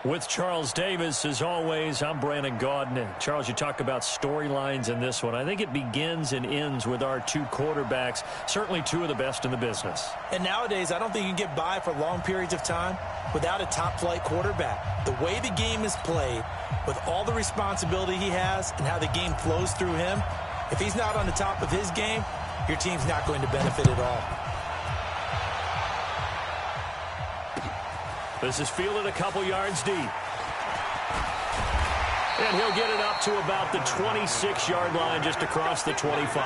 With Charles Davis, as always, I'm Brandon Gaudin. Charles, you talk about storylines in this one. I think it begins and ends with our two quarterbacks, certainly two of the best in the business. And nowadays, I don't think you can get by for long periods of time without a top-flight quarterback. The way the game is played, with all the responsibility he has and how the game flows through him, if he's not on the top of his game, your team's not going to benefit at all. This is fielded a couple yards deep. And he'll get it up to about the 26-yard line, just across the 25.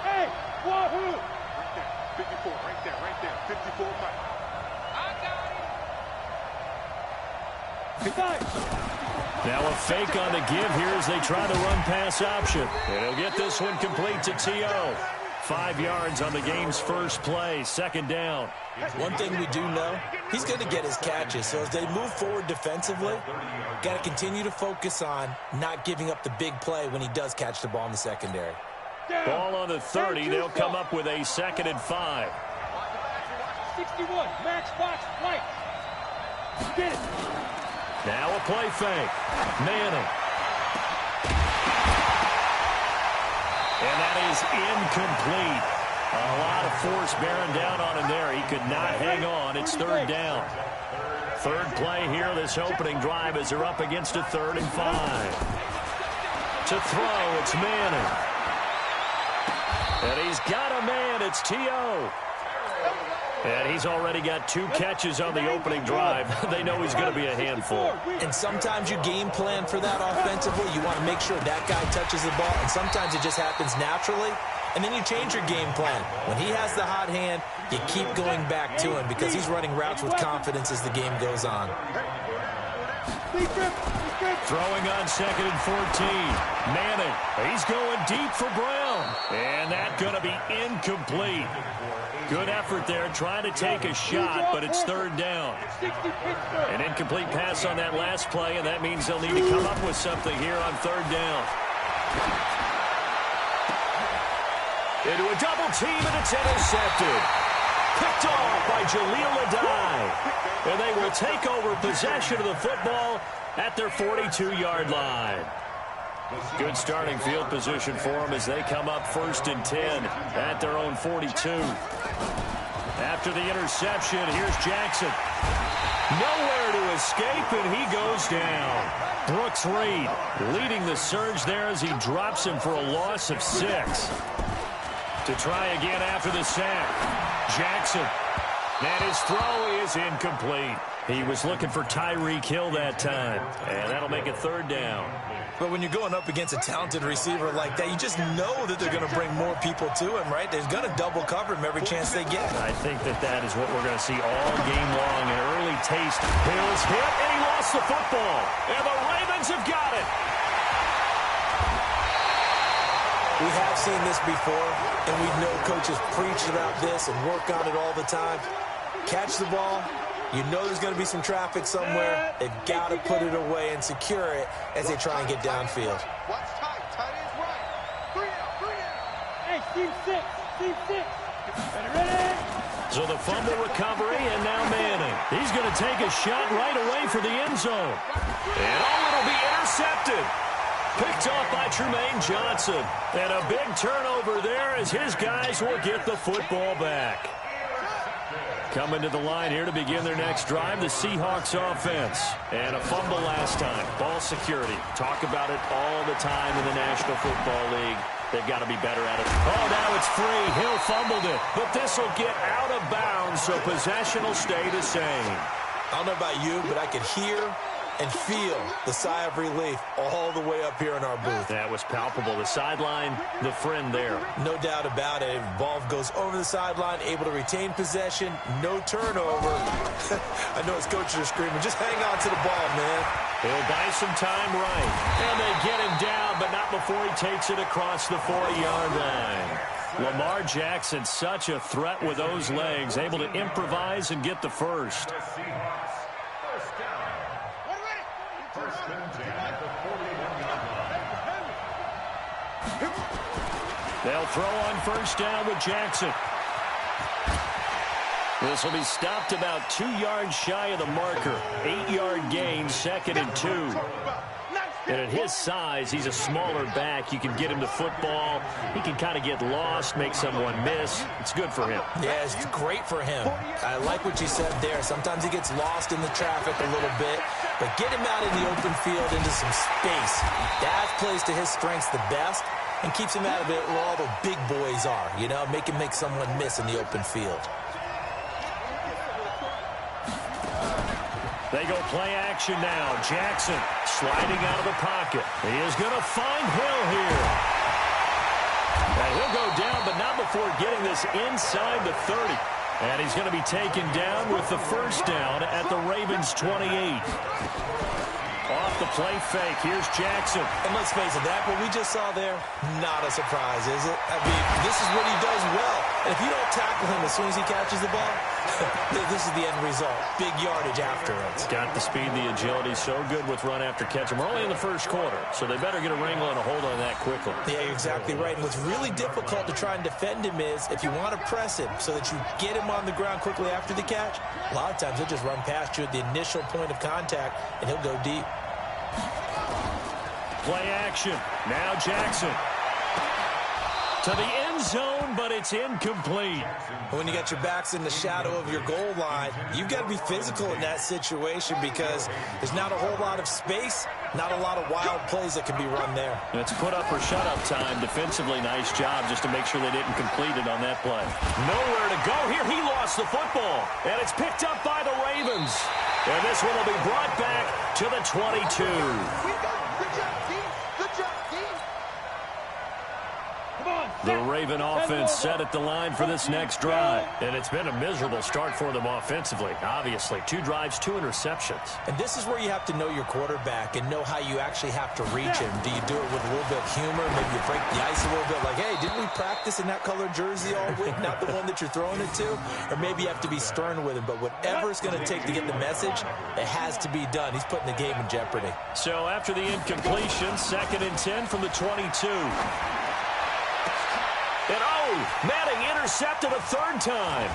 Hey, wahoo! Right there, 54, right there, 54, Mike. Now a fake on the give here as they try the run-pass option. And he'll get this one complete to T.O. 5 yards on the game's first play, second down. One thing we do know, he's going to get his catches. So as they move forward defensively, got to continue to focus on not giving up the big play when he does catch the ball in the secondary. Ball on the 30. They'll come up with a 2nd and 5. 61, Max Fox, White. Get it. Now a play fake. Manning. And that is incomplete. A lot of force bearing down on him there. He could not hang on. It's 3rd down. Third play here, this opening drive, as they're up against a 3rd and 5. To throw, it's Manning. And he's got a man. It's T.O. And he's already got 2 catches on the opening drive. They know he's going to be a handful. And sometimes you game plan for that offensively. You want to make sure that guy touches the ball. And sometimes it just happens naturally. And then you change your game plan. When he has the hot hand, you keep going back to him because he's running routes with confidence as the game goes on. Throwing on 2nd and 14. Manning. He's going deep for Brown. And that's going to be incomplete. Good effort there, trying to take a shot, but it's 3rd down. An incomplete pass on that last play, and that means they'll need to come up with something here on 3rd down. Into a double team, and it's intercepted. Picked off by Jaleel Adai. And they will take over possession of the football at their 42-yard line. Good starting field position for them as they come up 1st and 10 at their own 42. After the interception, here's Jackson. Nowhere to escape, and he goes down. Brooks Reed leading the surge there as he drops him for a loss of 6. To try again after the sack. Jackson. And his throw is incomplete. He was looking for Tyreek Hill that time, and that'll make it 3rd down. But when you're going up against a talented receiver like that, you just know that they're going to bring more people to him, right? They're going to double cover him every chance they get. I think that is what we're going to see all game long. An early taste. Hill's hit, and he lost the football. And the Ravens have got it. We have seen this before, and we know coaches preach about this and work on it all the time. Catch the ball. You know there's going to be some traffic somewhere. They've got to put it away and secure it as they try and get downfield. Watch tight. Tight ends right. 3 out. Hey, team 6. Ready? So the fumble recovery, and now Manning. He's going to take a shot right away for the end zone. And it'll be intercepted. Picked off by Tremaine Johnson. And a big turnover there as his guys will get the football back. Coming to the line here to begin their next drive, the Seahawks offense. And a fumble last time. Ball security. Talk about it all the time in the National Football League. They've got to be better at it. Oh, now it's free. Hill fumbled it. But this will get out of bounds, so possession will stay the same. I don't know about you, but I could hear and feel the sigh of relief all the way up here in our booth. That was palpable. The sideline, the friend there. No doubt about it. Ball goes over the sideline, able to retain possession, no turnover. I know his coaches are screaming, just hang on to the ball, man. He'll buy some time right. And they get him down, but not before he takes it across the 40-yard line. Lamar Jackson, such a threat with those legs, able to improvise and get the first. They'll throw on first down with Jackson. This will be stopped about 2 yards shy of the marker. 8-yard gain, 2nd and 2. And at his size, he's a smaller back. You can get him the football. He can kind of get lost, make someone miss. It's good for him. Yeah, it's great for him. I like what you said there. Sometimes he gets lost in the traffic a little bit, but get him out in the open field into some space. That plays to his strengths the best and keeps him out of it where all the big boys are, you know, make him make someone miss in the open field. They go play action now. Jackson sliding out of the pocket. He is going to find Hill here. And he'll go down, but not before getting this inside the 30. And he's going to be taken down with the first down at the Ravens' 28. Off the play fake. Here's Jackson. And let's face it, that what we just saw there, not a surprise, is it? I mean, this is what he does well. And if you don't tackle him as soon as he catches the ball, this is the end result. Big yardage afterwards. Got the speed, the agility, so good with run after catch. We're only in the first quarter, so they better get a wrangle and a hold on that quickly. Yeah, you're exactly right. And what's really difficult to try and defend him is if you want to press him so that you get him on the ground quickly after the catch, a lot of times he'll just run past you at the initial point of contact, and he'll go deep. Play action. Now Jackson. To the end zone, but it's incomplete. When you got your backs in the shadow of your goal line, you've got to be physical in that situation because there's not a whole lot of space, not a lot of wild plays that can be run there. It's put up or shut up time. Defensively, nice job just to make sure they didn't complete it on that play. Nowhere to go here. He lost the football, and it's picked up by the Ravens. And this one will be brought back to the 22. The Raven offense set at the line for this next drive. And it's been a miserable start for them offensively. Obviously, 2 drives, 2 interceptions. And this is where you have to know your quarterback and know how you actually have to reach him. Do you do it with a little bit of humor? Maybe you break the ice a little bit like, hey, didn't we practice in that colored jersey all week? Not the one that you're throwing it to? Or maybe you have to be stern with him. But whatever it's going to take to get the message, it has to be done. He's putting the game in jeopardy. So after the incompletion, 2nd and 10 from the 22. And Madden intercepted a 3rd time.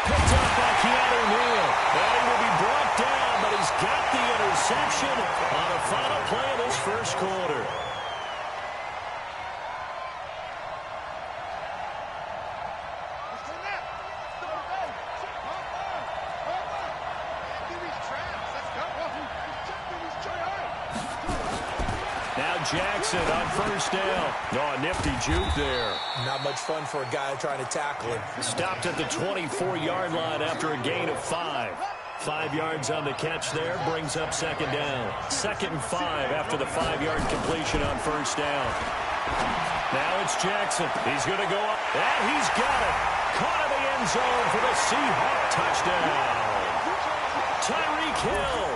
Picked up by Keanu Neal. And he will be brought down, but he's got the interception on the final play of this first quarter. Jackson on first down. Oh, a nifty juke there. Not much fun for a guy trying to tackle him. Stopped at the 24-yard line after a gain of 5. 5 yards on the catch there, brings up 2nd down. 2nd and 5 after the 5-yard completion on first down. Now it's Jackson. He's going to go up, and he's got it. Caught in the end zone for the Seahawk touchdown. Tyreek Hill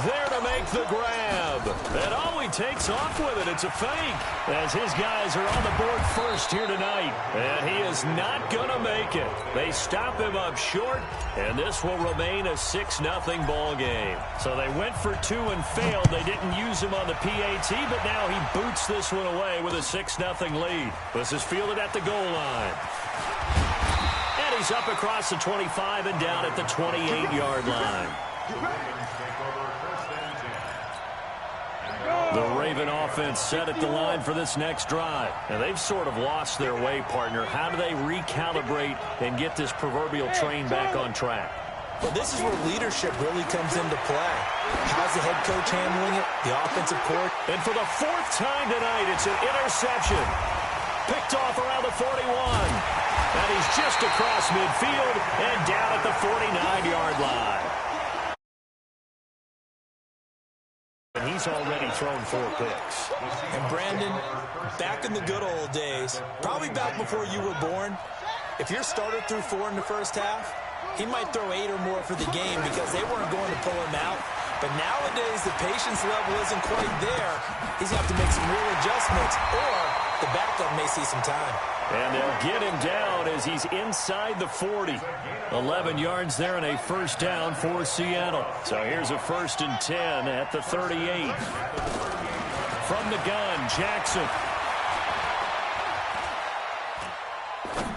there to make the grab. And he takes off with it. It's a fake as his guys are on the board first here tonight. And he is not going to make it. They stop him up short, and this will remain a 6-0 ball game. So they went for 2 and failed. They didn't use him on the PAT, but now he boots this one away with a 6-0 lead. This is fielded at the goal line. And he's up across the 25 and down at the 28-yard line. The Raven offense set at the line for this next drive. And they've sort of lost their way, partner. How do they recalibrate and get this proverbial train back on track? Well, this is where leadership really comes into play. How's the head coach handling it? The offensive court. And for the 4th time tonight, it's an interception. Picked off around the 41. And he's just across midfield and down at the 49-yard line. And he's already thrown 4 picks. And Brandon, back in the good old days, probably back before you were born, if your starter threw 4 in the first half, he might throw 8 or more for the game because they weren't going to pull him out. But nowadays, the patience level isn't quite there. He's going to have to make some real adjustments, or the backup may see some time. And they'll get him down as he's inside the 40. 11 yards there and a first down for Seattle. So here's a 1st and 10 at the 38. From the gun, Jackson.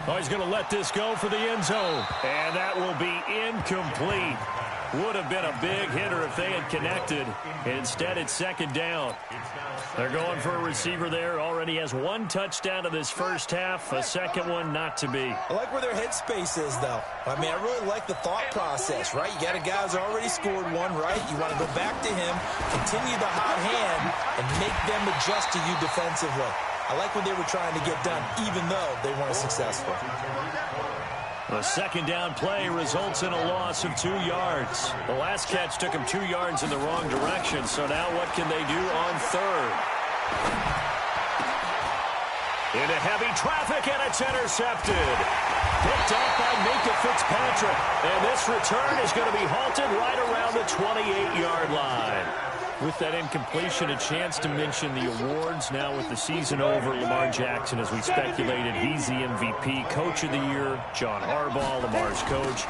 Oh, he's going to let this go for the end zone. And that will be incomplete. Would have been a big hitter if they had connected. Instead, it's 2nd down. They're going for a receiver there. Already has 1 touchdown in this first half. A second one not to be. I like where their headspace is, though. I mean, I really like the thought process, right? You got a guy who's already scored one, right? You want to go back to him, continue the hot hand, and make them adjust to you defensively. I like what they were trying to get done, even though they weren't successful. The 2nd down play results in a loss of 2 yards. The last catch took him 2 yards in the wrong direction, so now what can they do on 3rd? Into heavy traffic, and it's intercepted. Picked up by Minka Fitzpatrick. And this return is going to be halted right around the 28-yard line. With that incompletion, a chance to mention the awards. Now with the season over, Lamar Jackson, as we speculated, he's the MVP, Coach of the Year. John Harbaugh, Lamar's coach.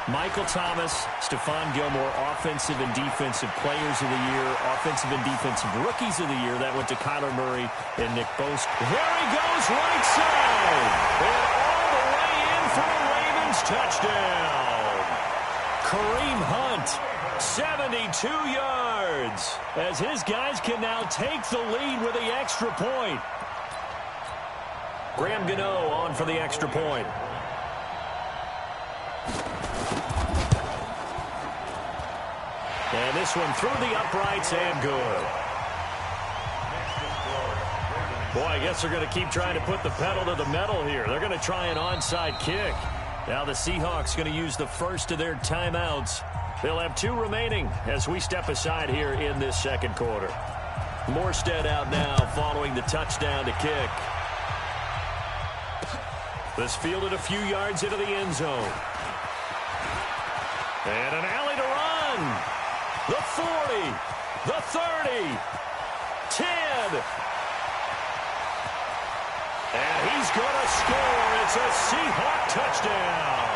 Michael Thomas, Stephon Gilmore, Offensive and Defensive Players of the Year, Offensive and Defensive Rookies of the Year. That went to Kyler Murray and Nick Bosa. There he goes, right side. And all the way in for a Ravens touchdown. Kareem Hunt, 72 yards, as his guys can now take the lead with the extra point. Graham Gano on for the extra point. And this one through the uprights and good. Boy, I guess they're going to keep trying to put the pedal to the metal here. They're going to try an onside kick. Now the Seahawks going to use the first of their timeouts. They'll have 2 remaining as we step aside here in this 2nd quarter. Morstead out now following the touchdown to kick. This fielded a few yards into the end zone. And an alley to run. The 40, the 30, 10. And he's going to score. It's a Seahawk touchdown.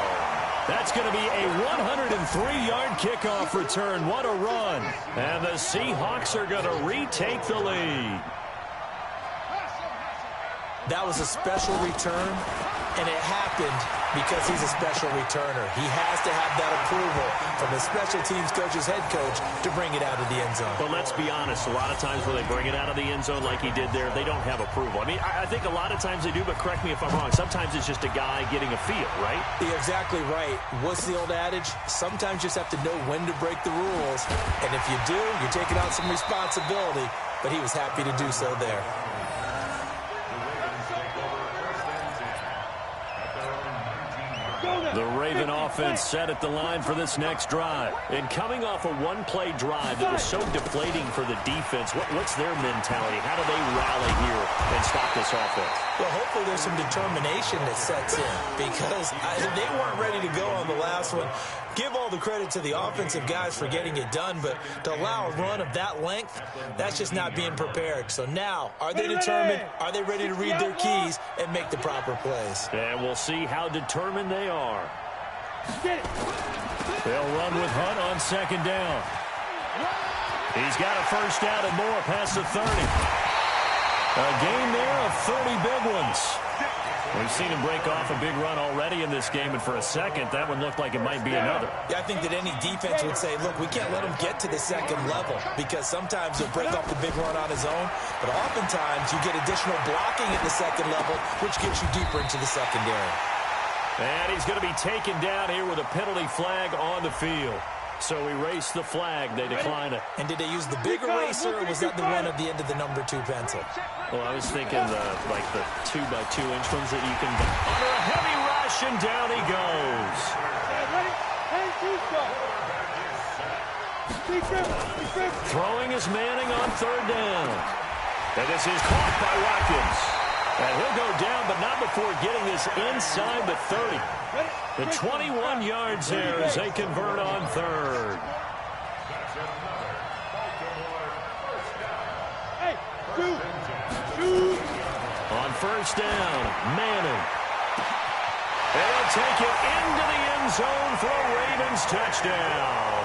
That's going to be a 103-yard kickoff return. What a run. And the Seahawks are going to retake the lead. That was a special return, and it happened because he's a special returner. He has to have that approval from his special teams coach's head coach to bring it out of the end zone. But let's be honest, a lot of times when they bring it out of the end zone like he did there, they don't have approval. I mean, I think a lot of times they do, but correct me if I'm wrong. Sometimes it's just a guy getting a feel, right? You're exactly right. What's the old adage? Sometimes you just have to know when to break the rules. And if you do, you're taking on some responsibility. But he was happy to do so there. The Raven offense set at the line for this next drive. And coming off a one-play drive that was so deflating for the defense, what's their mentality? How do they rally here and stop this offense? Well, hopefully there's some determination that sets in because they weren't ready to go on the last one. Give all the credit to the offensive guys for getting it done, but to allow a run of that length, that's just not being prepared. So now, are they determined? Are they ready to read their keys and make the proper plays? And we'll see how determined they are. They'll run with Hunt on 2nd down. He's got a first down and more past the 30. A gain there of 30 big ones. We've seen him break off a big run already in this game, and for a second, that one looked like it might be another. Yeah, I think that any defense would say, look, we can't let him get to the 2nd level because sometimes he'll break off the big run on his own, but oftentimes you get additional blocking at the 2nd level, which gets you deeper into the secondary. And he's going to be taken down here with a penalty flag on the field. So erase the flag. They decline it. And did they use the big eraser, or was that the one at the end of the number 2 pencil? Well, I was thinking the 2x2 inch ones that you can... Under a heavy rush, and down he goes. Throwing is Manning on 3rd down. And this is caught by Watkins. And he'll go down, but not before getting this inside the 30. The 21 yards there as they convert on 3rd. On first down. Manning. And he'll take it into the end zone for a Ravens touchdown.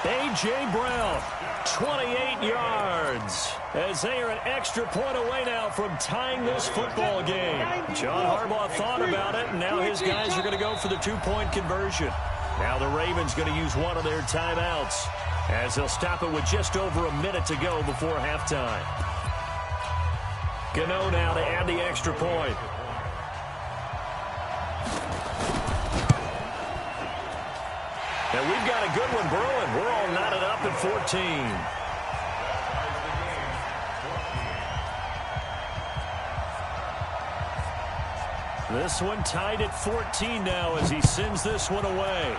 A.J. Brown, 28 yards, as they are an extra point away now from tying this football game. John Harbaugh thought about it, and now his guys are going to go for the two-point conversion. Now the Ravens going to use one of their timeouts, as they'll stop it with just over a minute to go before halftime. Gano now to add the extra point. And we've got a good one brewing. We're all knotted up at 14. This one tied at 14 now as he sends this one away.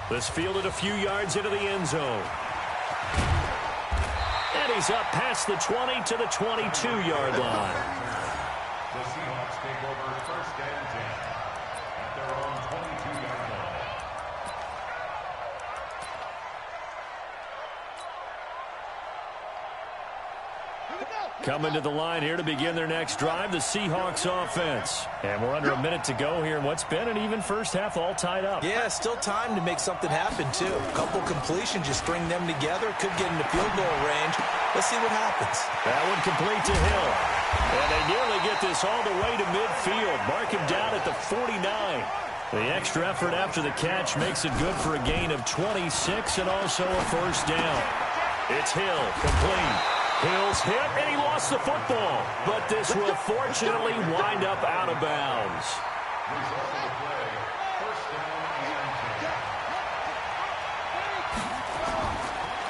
This fielded a few yards into the end zone. And he's up past the 20 to the 22-yard line. The Seahawks take over first and 10 at their own 22-yard line. Coming to the line here to begin their next drive, the Seahawks offense. And we're under a minute to go here in what's been an even first half, all tied up. Yeah, still time to make something happen, too. A couple completions, just string them together. Could get into field goal range. Let's see what happens. That one complete to Hill. And they nearly get this all the way to midfield. Mark him down at the 49. The extra effort after the catch makes it good for a gain of 26 and also a first down. It's Hill, complete. Hill's hit, and he lost the football. But this will fortunately wind up out of bounds. Result of the play, first down and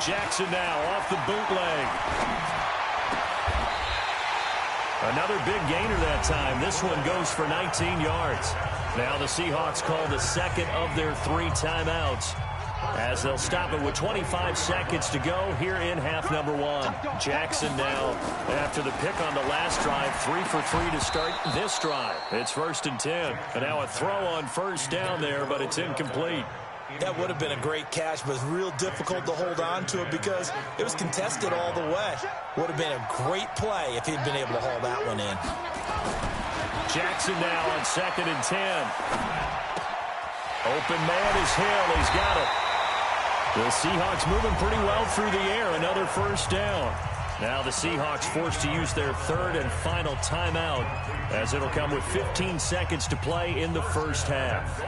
10. Jackson now off the bootleg. Another big gainer that time. This one goes for 19 yards. Now the Seahawks call the second of their 3 timeouts, as they'll stop it with 25 seconds to go here in half number 1. Jackson now, after the pick on the last drive, 3 for 3 to start this drive. It's first and 10. And now a throw on first down there, but it's incomplete. That would have been a great catch, but it's real difficult to hold on to it because it was contested all the way. Would have been a great play if he'd been able to haul that one in. Jackson now on second and 10. Open man is Hill. He's got it. The Seahawks moving pretty well through the air. Another first down. Now the Seahawks forced to use their third and final timeout, as it'll come with 15 seconds to play in the first half.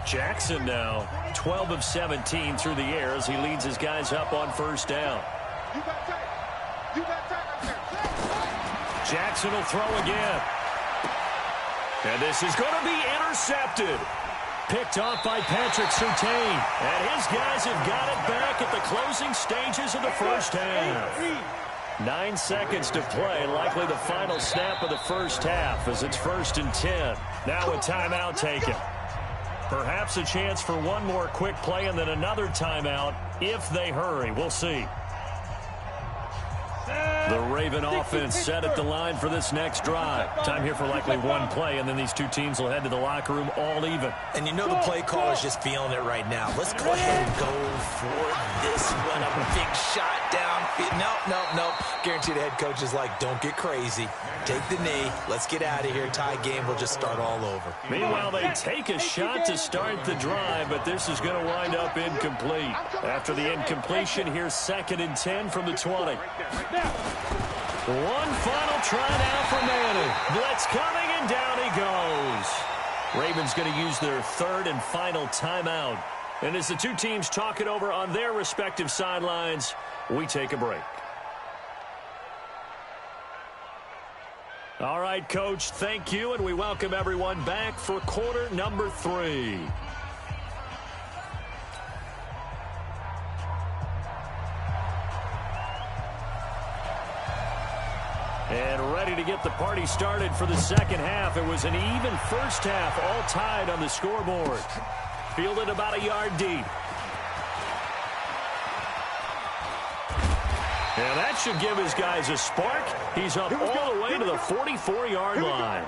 Jackson now 12 of 17 through the air as he leads his guys up on first down. Jackson will throw again. And this is going to be intercepted. Picked off by Patrick Surtain. And his guys have got it back at the closing stages of the first half. 9 seconds to play, likely the final snap of the first half as it's first and 10. Now a timeout taken. Perhaps a chance for one more quick play and then another timeout if they hurry. We'll see. The Raven offense set at the line for this next drive. Time here for likely one play, and then these two teams will head to the locker room all even. And you know the play caller's just feeling it right now. Let's go ahead and go for this one. A big shot down. Nope. Guarantee the head coach is like, don't get crazy. Take the knee. Let's get out of here. Tie game. We'll just start all over. Meanwhile, they take a shot to start the drive, but this is going to wind up incomplete. After the incompletion, here's second and 10 from the 20. One final try now for Manning. Blitz coming, and down he goes. Ravens going to use their third and final timeout. And as the two teams talk it over on their respective sidelines, we take a break. All right, Coach, thank you, and we welcome everyone back for quarter number 3. And ready to get the party started for the second half. It was an even first half, all tied on the scoreboard. Fielded about a yard deep. And that should give his guys a spark. He's up all the way to the 44-yard line.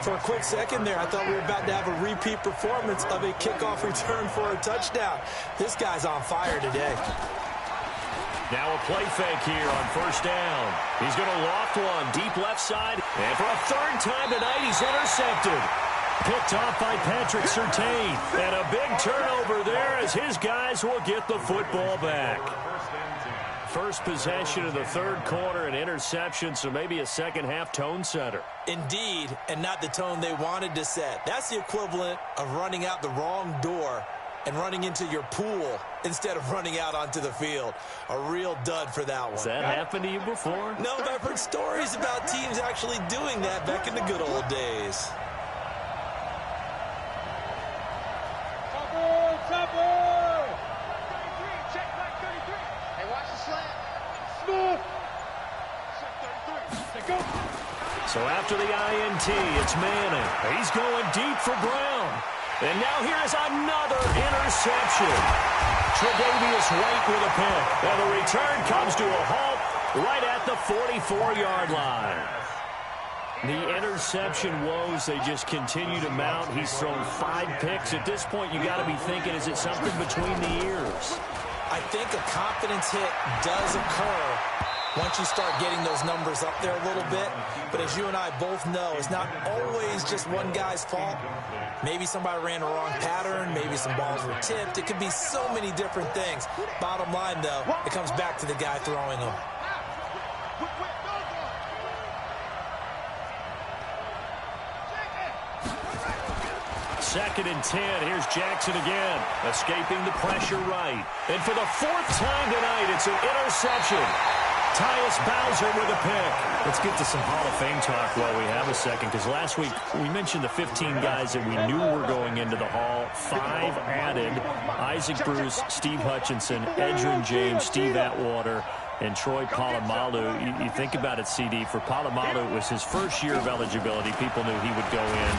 For a quick second there, I thought we were about to have a repeat performance of a kickoff return for a touchdown. This guy's on fire today. Now a play fake here on first down. He's going to loft one deep left side. And for a third time tonight, he's intercepted. Picked off by Patrick Surtain. And a big turnover there as his guys will get the football back. First possession of the third quarter, an interception, so maybe a second-half tone setter. Indeed, and not the tone they wanted to set. That's the equivalent of running out the wrong door and running into your pool instead of running out onto the field. A real dud for that one. Has that happened to you before? No, but I've heard stories about teams actually doing that back in the good old days. So after the INT, it's Manning. He's going deep for Brown. And now here's another interception. Tre'Davious White with a pick. And the return comes to a halt right at the 44-yard line. The interception woes, they just continue to mount. He's thrown 5 picks. At this point, you got to be thinking, is it something between the ears? I think a confidence hit does occur once you start getting those numbers up there a little bit. But as you and I both know, it's not always just one guy's fault. Maybe somebody ran a wrong pattern. Maybe some balls were tipped. It could be so many different things. Bottom line, though, it comes back to the guy throwing them. Second and 10. Here's Jackson again, escaping the pressure right. And for the 4th time tonight, it's an interception. Tyus Bowser with a pick. Let's get to some Hall of Fame talk while we have a second, because last week we mentioned the 15 guys that we knew were going into the Hall. 5 added: Isaac Bruce, Steve Hutchinson, Edgerrin James, Steve Atwater, and Troy Polamalu. You think about it, CD. For Polamalu, it was his first year of eligibility. People knew he would go in.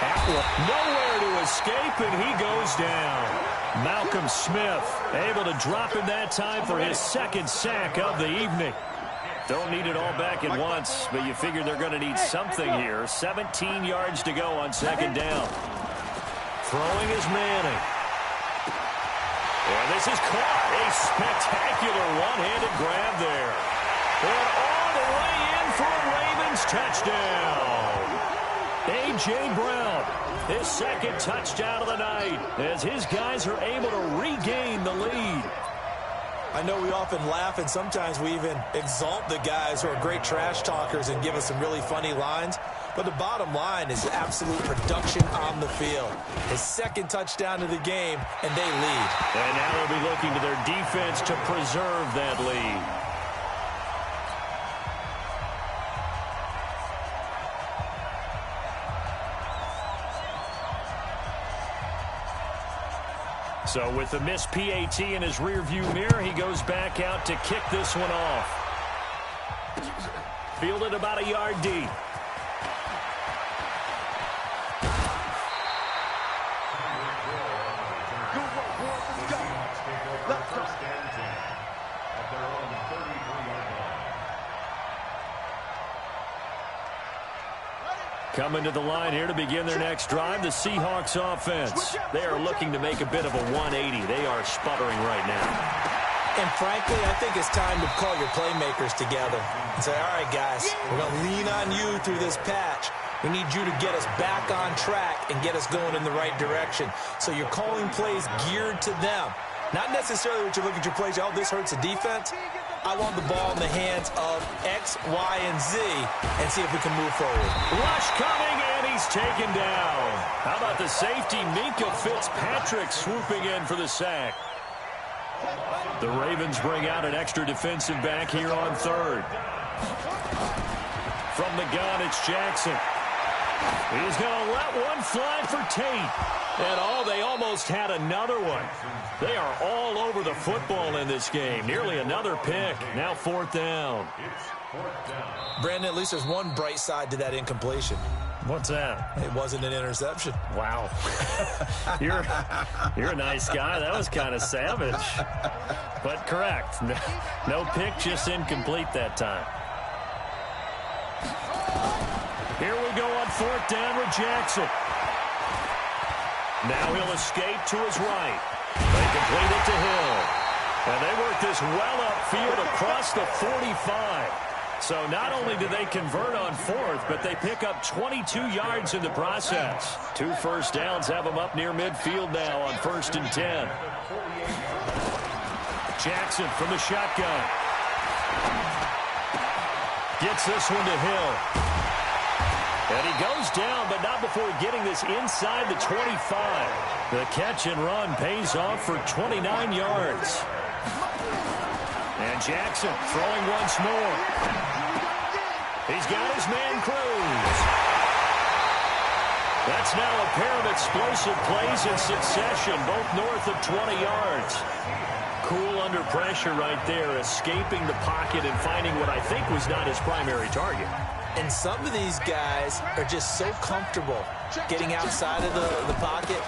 Atwater, nowhere to escape, and he goes down. Malcolm Smith able to drop him that time for his 2nd sack of the evening. Don't need it all back at once, but you figure they're going to need something here. 17 yards to go on 2nd down. Throwing is Manning. And this is caught. A spectacular one-handed grab there. And all the way in for a Ravens touchdown. A.J. Brown, his 2nd touchdown of the night, as his guys are able to regain the lead. I know we often laugh, and sometimes we even exalt the guys who are great trash talkers and give us some really funny lines. But the bottom line is absolute production on the field. His 2nd touchdown of the game, and they lead. And now they'll be looking to their defense to preserve that lead. So with the missed PAT in his rearview mirror, he goes back out to kick this one off. Fielded about a yard deep. Coming to the line here to begin their next drive, the Seahawks offense. They are looking to make a bit of a 180. They are sputtering right now. And frankly, I think it's time to call your playmakers together and say, all right, guys, we're going to lean on you through this patch. We need you to get us back on track and get us going in the right direction. So you're calling plays geared to them. Not necessarily what you look at your plays, oh, this hurts the defense. I want the ball in the hands of X, Y, and Z and see if we can move forward. Rush coming, and he's taken down. How about the safety, Minka Fitzpatrick, swooping in for the sack. The Ravens bring out an extra defensive back here on 3rd. From the gun, it's Jackson. He's going to let one fly for Tate. And they almost had another one. They are all over the football in this game. Nearly another pick. Now 4th down. Brandon, at least there's one bright side to that incompletion. What's that? It wasn't an interception. Wow. You're a nice guy. That was kind of savage. But correct. No pick, just incomplete that time. Here we go on 4th down with Jackson. Now he'll escape to his right. They complete it to Hill. And they work this well upfield across the 45. So not only do they convert on fourth, but they pick up 22 yards in the process. 2 first downs have them up near midfield now on 1st and 10. Jackson from the shotgun. Gets this one to Hill. And he goes down, but not before getting this inside the 25. The catch and run pays off for 29 yards. And Jackson throwing once more. He's got his man Cruz. That's now a pair of explosive plays in succession, both north of 20 yards. Cool under pressure right there, escaping the pocket and finding what I think was not his primary target. And some of these guys are just so comfortable getting outside of the pocket.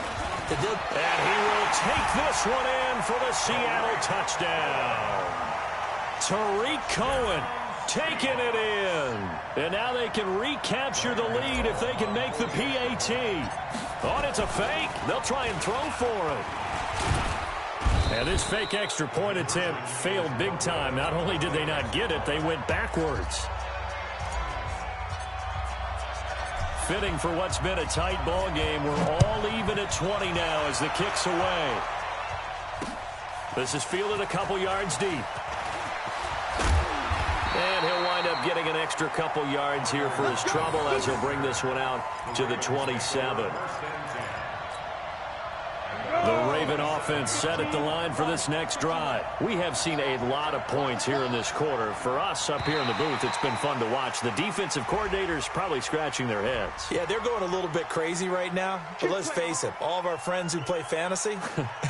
And he will take this one in for the Seattle touchdown. Tariq Cohen taking it in. And now they can recapture the lead if they can make the PAT. Oh, it's a fake. They'll try and throw for it. And this fake extra point attempt failed big time. Not only did they not get it, they went backwards. Fitting for what's been a tight ball game. We're all even at 20 now as the kick's away. This is fielded a couple yards deep. And he'll wind up getting an extra couple yards here for his trouble as he'll bring this one out to the 27. The Raven offense set at the line for this next drive. We have seen a lot of points here in this quarter. For us up here in the booth, it's been fun to watch. The defensive coordinators probably scratching their heads. Yeah, they're going a little bit crazy right now. But let's face it, all of our friends who play fantasy,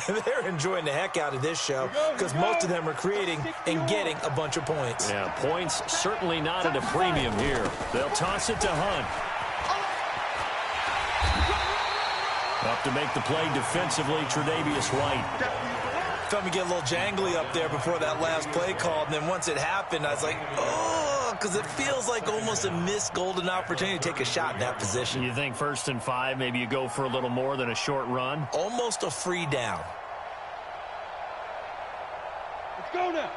they're enjoying the heck out of this show because most of them are creating and getting a bunch of points. Yeah, points certainly not at a premium here. They'll toss it to Hunt. Up to make the play defensively, Tre'Davious White. Felt me get a little jangly up there before that last play called, and then once it happened, I was like, oh, because it feels like almost a missed golden opportunity to take a shot in that position. You think 1st and 5, maybe you go for a little more than a short run? Almost a free down. Let's go now.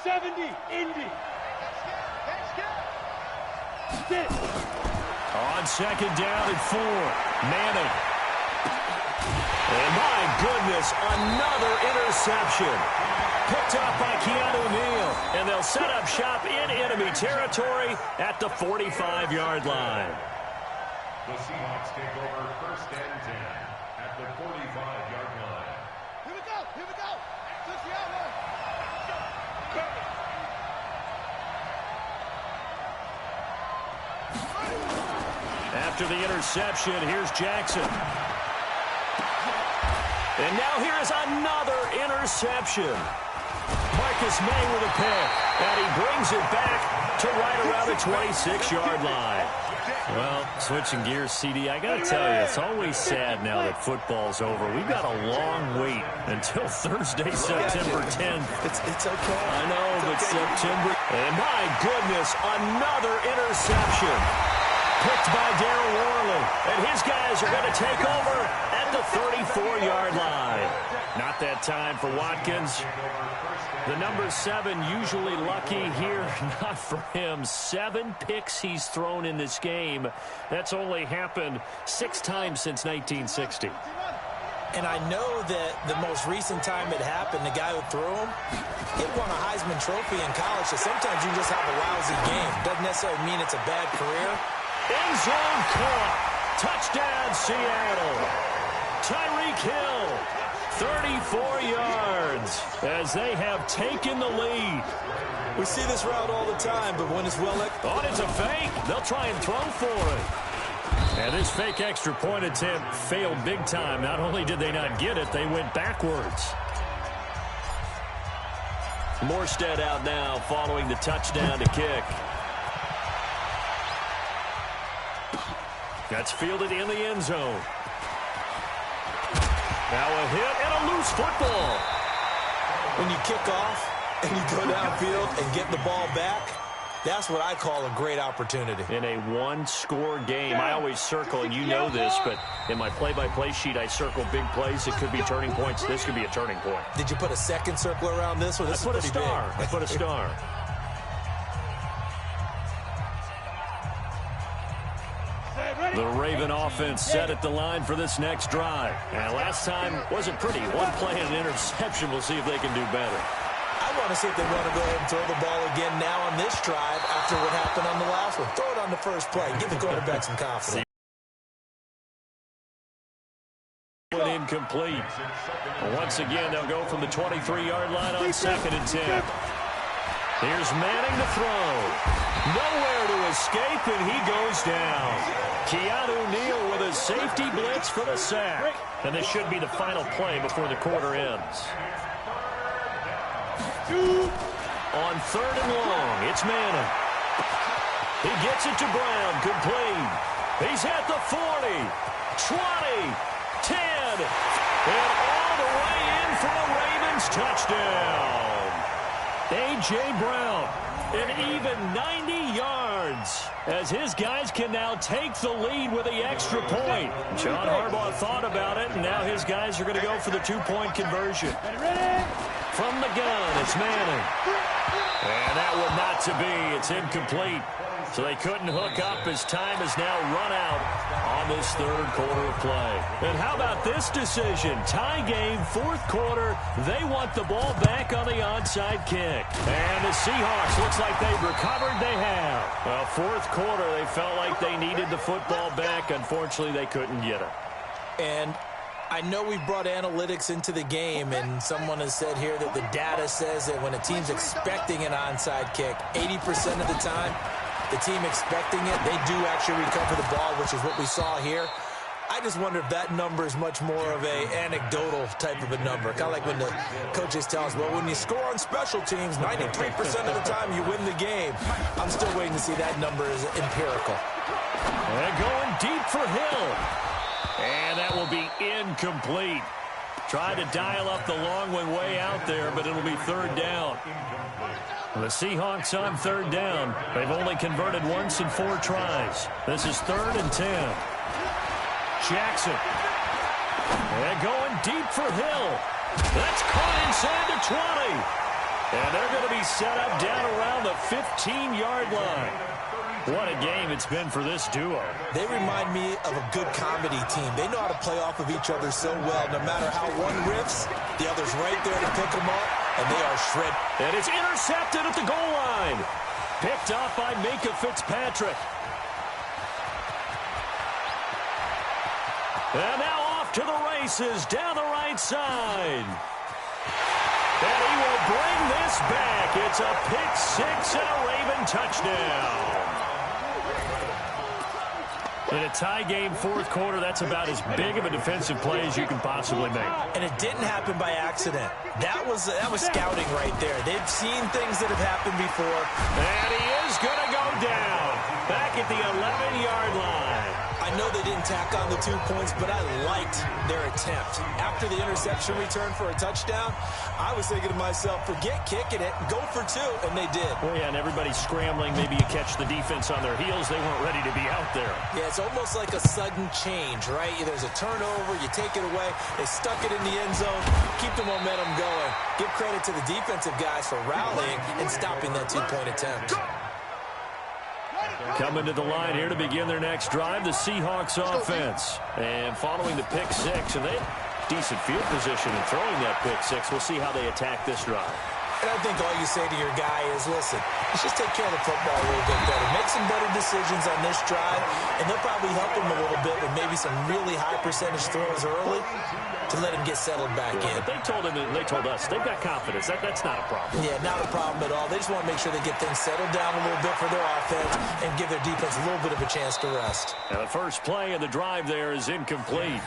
70, Indy. Sit. On 2nd down and 4, Manning. And my goodness, another interception. Picked off by Keanu Neal. And they'll set up shop in enemy territory at the 45-yard line. The Seahawks take over 1st and 10 at the 45-yard line. Here we go. Here we go. Just the outline. After the interception, here's Jackson. And now here is another interception. Marcus May with a pick. And he brings it back to right around the 26-yard line. Well, switching gears, CD, I got to tell you, it's always sad now that football's over. We've got a long wait until Thursday, September 10th. It's okay. I know, but September. And my goodness, another interception. Picked by Darryl Worley. And his guys are going to take over at the 34-yard line. Not that time for Watkins. The number 7 usually lucky here. Not for him. 7 picks he's thrown in this game. That's only happened 6 times since 1960. And I know that the most recent time it happened, the guy who threw him, he won a Heisman Trophy in college. So sometimes you just have a lousy game. Doesn't necessarily mean it's a bad career. End zone caught. Touchdown, Seattle. Tyreek Hill, 34 yards as they have taken the lead. We see this route all the time, but when it's well... Oh, it's a fake. They'll try and throw for it. And this fake extra point attempt failed big time. Not only did they not get it, they went backwards. Morstead out now following the touchdown to kick. That's fielded in the end zone. Now a hit and a loose football. When you kick off and you go downfield and get the ball back, That's what I call a great opportunity. In a one-score game, I always circle, and you know this, but in my play-by-play sheet, I circle big plays. It could be turning points. This could be a turning point. Did you put a second circle around this one? This I put a star. I put a star. The Raven offense set at the line for this next drive. And last time wasn't pretty. One play and an interception. We'll see if they can do better. I want to see if they want to go ahead and throw the ball again now on this drive after what happened on the last one. Throw it on the first play. Give the quarterback some confidence. Incomplete. Once again, they'll go from the 23-yard line on 2nd and 10. Here's Manning to throw. Nowhere to escape, and he goes down. Keanu Neal with a safety blitz for the sack. And this should be the final play before the quarter ends. On 3rd and long, it's Manning. He gets it to Brown, complete. He's at the 40, 20, 10, and all the way in for a Ravens touchdown. A.J. Brown, an even 90 yards, as his guys can now take the lead with the extra point. John Harbaugh thought about it, and now his guys are going to go for the 2-point conversion. From the gun, it's Manning. And that one not to be. It's incomplete. So they couldn't hook up as time has now run out on this 3rd quarter of play. And how about this decision? Tie game, 4th quarter. They want the ball back on the onside kick. And the Seahawks, looks like they've recovered. They have. Well, 4th quarter, they felt like they needed the football back. Unfortunately, they couldn't get it. And I know we've brought analytics into the game, and someone has said here that the data says that when a team's expecting an onside kick, 80% of the time, the team expecting it, they do actually recover the ball, which is what we saw here. I just wonder if that number is much more of a anecdotal type of a number. Kind of like when the coaches tell us, well, when you score on special teams, 93% of the time you win the game. I'm still waiting to see that number is empirical. And going deep for Hill. And that will be incomplete. Tried to dial up the long one way out there, but it'll be 3rd down. The Seahawks on 3rd down. They've only converted once in 4 tries. This is 3rd and 10. Jackson. And going deep for Hill. That's caught inside the 20. And they're going to be set up down around the 15-yard line. What a game it's been for this duo. They remind me of a good comedy team. They know how to play off of each other so well. No matter how one riffs, the other's right there to pick them up, and they are shredded. And it's intercepted at the goal line. Picked off by Minka Fitzpatrick. And now off to the races down the right side. And he will bring this back. It's a pick 6 and a Raven touchdown. In a tie game, 4th quarter, that's about as big of a defensive play as you can possibly make. And it didn't happen by accident. That was scouting right there. They've seen things that have happened before. And he is going to go down. Back at the 11-yard line. I know they didn't tack on the 2 points, but I liked their attempt. After the interception return for a touchdown, I was thinking to myself, forget kicking it, go for 2, and they did. Well, yeah, and everybody's scrambling. Maybe you catch the defense on their heels. They weren't ready to be out there. Yeah, it's almost like a sudden change, right? There's a turnover, you take it away, they stuck it in the end zone, keep the momentum going. Give credit to the defensive guys for rallying and stopping that 2-point attempt. Coming to the line here to begin their next drive, the Seahawks offense. And following the pick 6, and they have decent field position in throwing that pick 6. We'll see how they attack this drive. And I think all you say to your guy is, listen, let's just take care of the football a little bit better. Make some better decisions on this drive, and they'll probably help him a little bit with maybe some really high percentage throws early to let him get settled back in. But they told him, and they told us, they've got confidence. That's not a problem. Yeah, not a problem at all. They just want to make sure they get things settled down a little bit for their offense and give their defense a little bit of a chance to rest. Now the first play of the drive there is incomplete.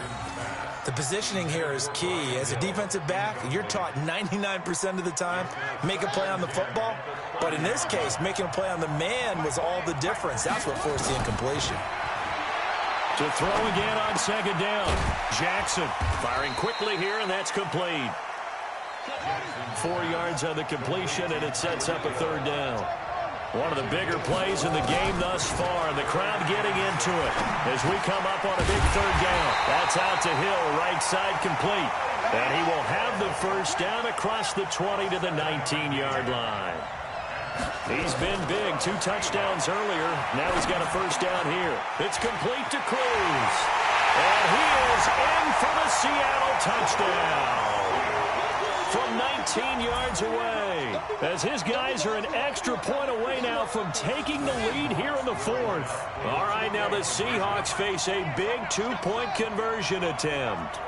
The positioning here is key. As a defensive back, you're taught 99% of the time, make a play on the football. But in this case, making a play on the man was all the difference. That's what forced the incompletion. To throw again on 2nd down. Jackson firing quickly here, and that's complete. 4 yards on the completion, and it sets up a 3rd down. One of the bigger plays in the game thus far, and the crowd getting into it as we come up on a big third down. That's out to Hill, right side complete. And he will have the first down across the 20 to the 19-yard line. He's been big, 2 touchdowns earlier. Now he's got a first down here. It's complete to Cruz. And he is in for the Seattle touchdown from 19 yards away, as his guys are an extra point away now from taking the lead here in the fourth. All right, now the Seahawks face a big 2-point conversion attempt.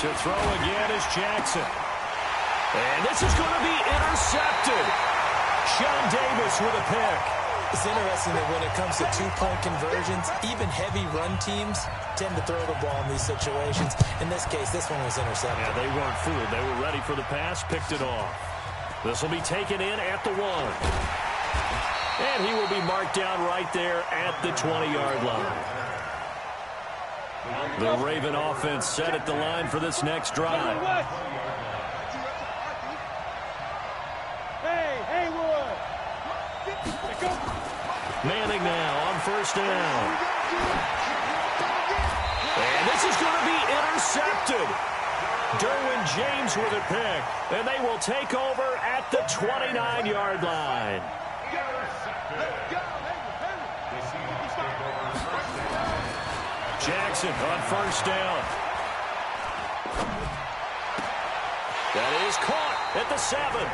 To throw again is Jackson. And this is going to be intercepted. Sean Davis with a pick. It's interesting that when it comes to 2-point conversions, even heavy run teams tend to throw the ball in these situations. In this case, this one was intercepted. Yeah, they weren't fooled. They were ready for the pass, picked it off. This will be taken in at the 1. And he will be marked down right there at the 20-yard line. The Raven offense set at the line for this next drive. Manning now on first down. And this is going to be intercepted. Derwin James with a pick. And they will take over at the 29-yard line. Jackson on first down. That is caught at the 7.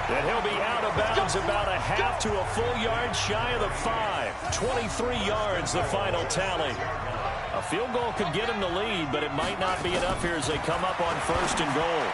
And he'll be out of bounds about a half to a full yard shy of the 5. 23 yards, the final tally. A field goal could get him the lead, but it might not be enough here as they come up on first and goal.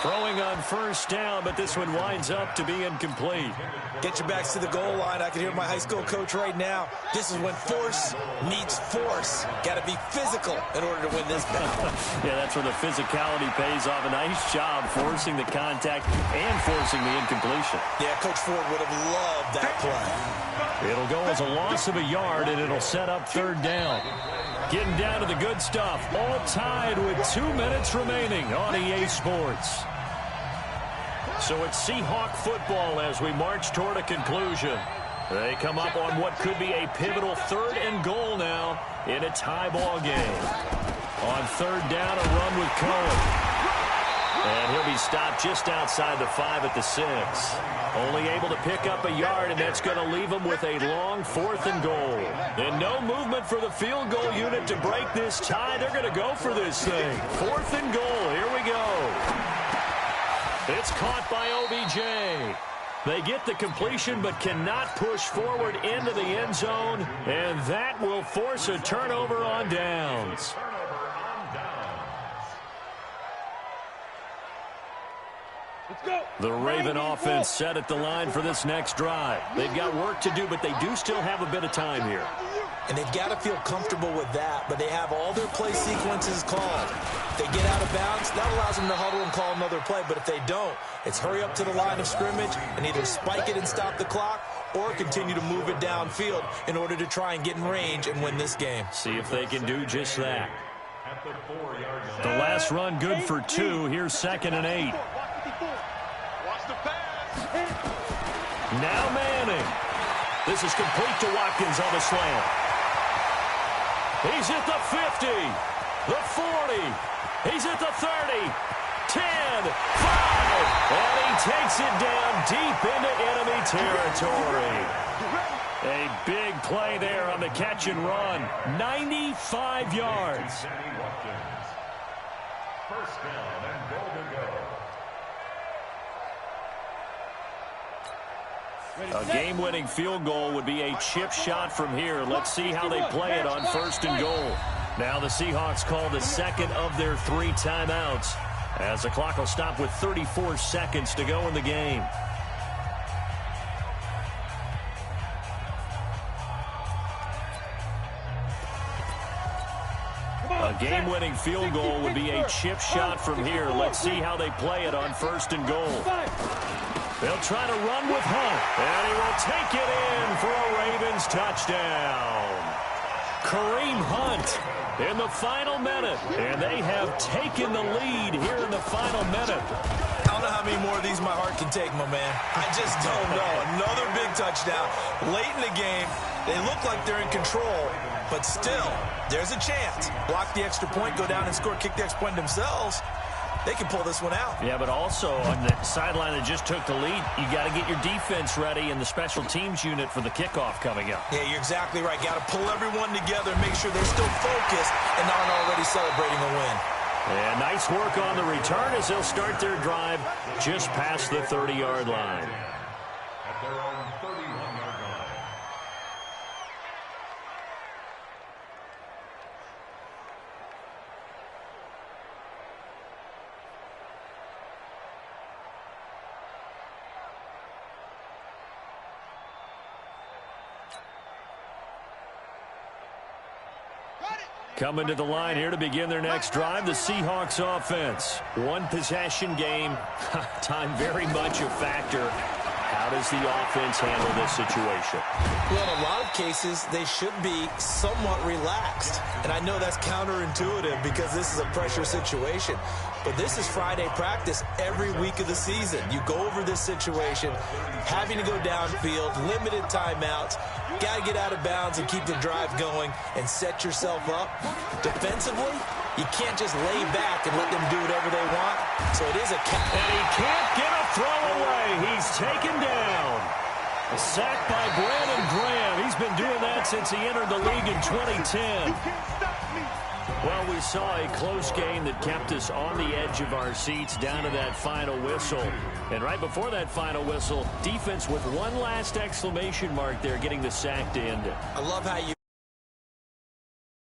Throwing on first down, but this one winds up to be incomplete. Get your backs to the goal line. I can hear my high school coach right now. This is when force meets force. Got to be physical in order to win this battle. Yeah, that's where the physicality pays off. A nice job forcing the contact and forcing the incompletion. Yeah, Coach Ford would have loved that play. It'll go as a loss of a yard, and it'll set up third down. Getting down to the good stuff. All tied with 2 minutes remaining on EA Sports. So it's Seahawk football as we march toward a conclusion. They come up on what could be a pivotal third and goal now in a tie ball game. On third down, a run with Cohen. And he'll be stopped just outside the 5 at the 6. Only able to pick up a yard, and that's going to leave him with a long 4th and goal. And no movement for the field goal unit to break this tie. They're going to go for this thing. 4th and goal. Here we go. It's caught by OBJ. They get the completion but cannot push forward into the end zone, and that will force a turnover on downs. The Raven offense set at the line for this next drive. They've got work to do, but they do still have a bit of time here. And they've got to feel comfortable with that, but they have all their play sequences called. If they get out of bounds, that allows them to huddle and call another play. But if they don't, it's hurry up to the line of scrimmage and either spike it and stop the clock or continue to move it downfield in order to try and get in range and win this game. See if they can do just that. The last run good for 2. Here's 2nd and 8. Now Manning. This is complete to Watkins on the slant. He's at the 50, the 40. He's at the 30, 10, 5. And he takes it down deep into enemy territory. A big play there on the catch and run. 95 yards. First down and goal to go. A game-winning field goal would be a chip shot from here. Let's see how they play it on first and goal. Now the Seahawks call the second of their 3 timeouts, as the clock will stop with 34 seconds to go in the game. A game-winning field goal would be a chip shot from here. Let's see how they play it on first and goal. They'll try to run with Hunt, and he will take it in for a Ravens touchdown. Kareem Hunt in the final minute. And they have taken the lead here in the final minute. I don't know how many more of these my heart can take, my man. I just don't know. Another big touchdown. Late in the game, they look like they're in control, but still, there's a chance. Block the extra point, go down and score, kick the extra point themselves. They can pull this one out. Yeah, but also on the sideline that just took the lead, you got to get your defense ready in the special teams unit for the kickoff coming up. Yeah, you're exactly right. Got to pull everyone together and make sure they're still focused and aren't already celebrating a win. And nice work on the return as they'll start their drive just past the 30-yard line. At their own 31-yard line. Coming to the line here to begin their next drive, the Seahawks offense. One possession game, time very much a factor. How does the offense handle this situation? Well, in a lot of cases, they should be somewhat relaxed. And I know that's counterintuitive because this is a pressure situation. But this is Friday practice every week of the season. You go over this situation, having to go downfield, limited timeouts, got to get out of bounds and keep the drive going and set yourself up. Defensively, you can't just lay back and let them do whatever they want. So it is a catch. And he can't get a throw away. He's taken down. A sack by Brandon Graham. He's been doing that since he entered the league in 2010. Well, we saw a close game that kept us on the edge of our seats down to that final whistle. And right before that final whistle, defense with one last exclamation mark there getting the sack to end it. I love how you